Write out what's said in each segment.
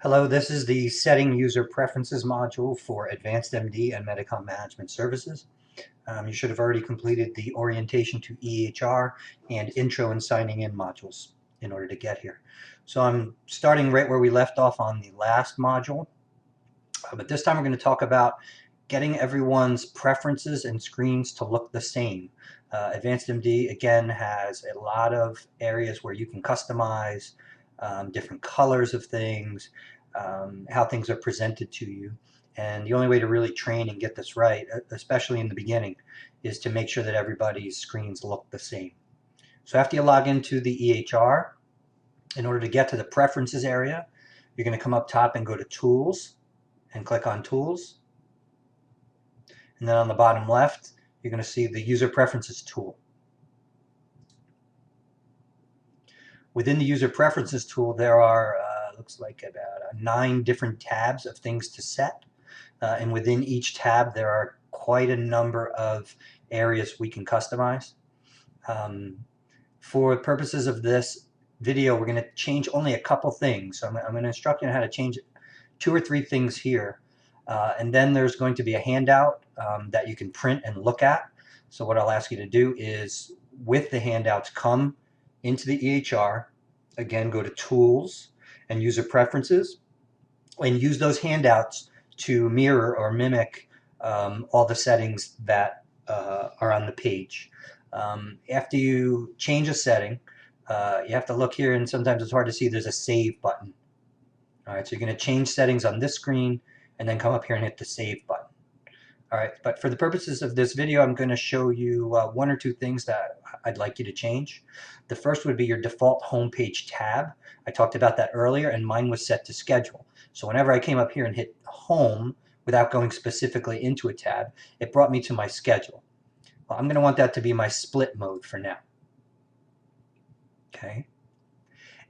Hello, this is the Setting User Preferences module for AdvancedMD and Medicom Management Services. You should have already completed the Orientation to EHR and Intro and Signing In modules in order to get here. So I'm starting right where we left off on the last module, but this time we're going to talk about getting everyone's preferences and screens to look the same. AdvancedMD, again, has a lot of areas where you can customize different colors of things, how things are presented to you. And the only way to really train and get this right, especially in the beginning, is to make sure that everybody's screens look the same. So after you log into the EHR, in order to get to the Preferences area, you're going to come up top and go to Tools and click on Tools. And then on the bottom left, you're going to see the User Preferences tool. Within the User Preferences tool, there are, looks like about 9 different tabs of things to set. And within each tab, there are quite a number of areas we can customize. For purposes of this video, we're going to change only a couple things. So I'm going to instruct you on how to change 2 or 3 things here. And then there's going to be a handout that you can print and look at. So what I'll ask you to do is, with the handouts, come into the EHR, again go to Tools and User Preferences, and use those handouts to mirror or mimic all the settings that are on the page. After you change a setting, you have to look here, and sometimes it's hard to see, there's a Save button. All right, so you're going to change settings on this screen and then come up here and hit the Save button. All right, but for the purposes of this video, I'm going to show you 1 or 2 things that I'd like you to change. The first would be your default homepage tab. I talked about that earlier, and mine was set to schedule. So whenever I came up here and hit Home, without going specifically into a tab, it brought me to my schedule. Well, I'm going to want that to be my split mode for now. Okay.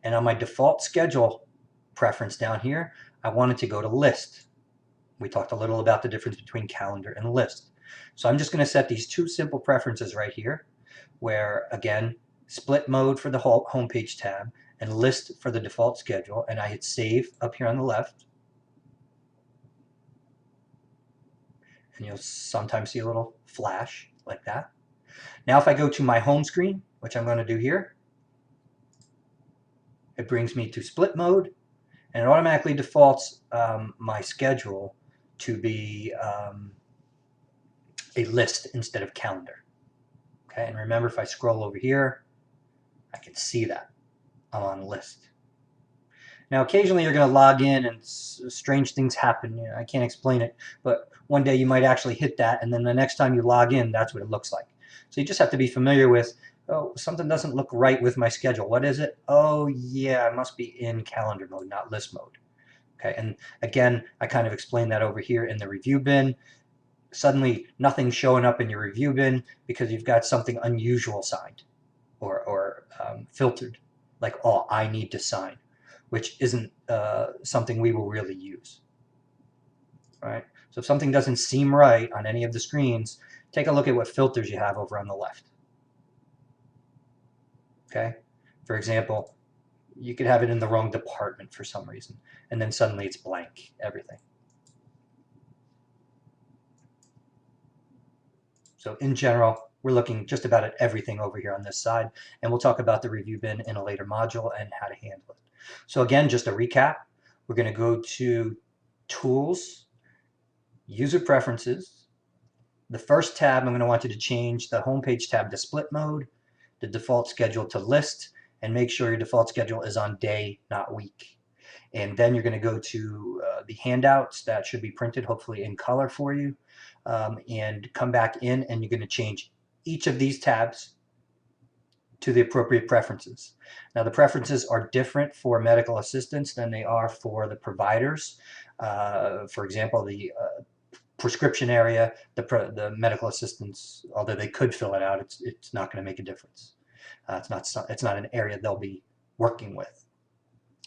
And on my default schedule preference down here, I want it to go to List. We talked a little about the difference between calendar and list. So I'm just going to set these 2 simple preferences right here, where, again, split mode for the whole homepage tab and list for the default schedule, and I hit Save up here on the left. And you'll sometimes see a little flash like that. Now if I go to my home screen, which I'm going to do here, it brings me to split mode, and it automatically defaults my schedule to be a list instead of calendar. Okay, and remember, if I scroll over here, I can see that I'm on list. Now occasionally you're going to log in and strange things happen. You know, I can't explain it, but one day you might actually hit that, and then the next time you log in, that's what it looks like. So you just have to be familiar with, oh, something doesn't look right with my schedule. What is it? Oh yeah, I must be in calendar mode, not list mode. Okay, and again, I kind of explained that over here in the review bin. Suddenly nothing's showing up in your review bin because you've got something unusual signed or filtered, like, oh, I need to sign, which isn't something we will really use. Right? So if something doesn't seem right on any of the screens, take a look at what filters you have over on the left. Okay? For example, you could have it in the wrong department for some reason, and then suddenly it's blank, everything. So in general, we're looking just about at everything over here on this side, and we'll talk about the review bin in a later module and how to handle it. So again, just a recap, we're going to go to Tools, User Preferences. The first tab, I'm going to want you to change the Homepage tab to Split Mode, the default schedule to List, and make sure your default schedule is on day, not week. And then you're going to go to the handouts that should be printed, hopefully in color for you, and come back in, and you're going to change each of these tabs to the appropriate preferences. Now the preferences are different for medical assistants than they are for the providers. For example, the prescription area, the medical assistants, although they could fill it out, it's not going to make a difference. It's not an area they'll be working with.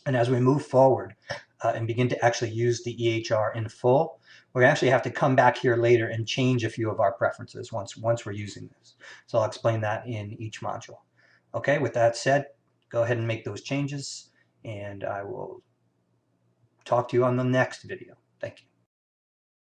And as we move forward and begin to actually use the EHR in full, we're going to actually have to come back here later and change a few of our preferences once we're using this. So I'll explain that in each module. Okay, with that said, go ahead and make those changes, and I will talk to you on the next video. Thank you.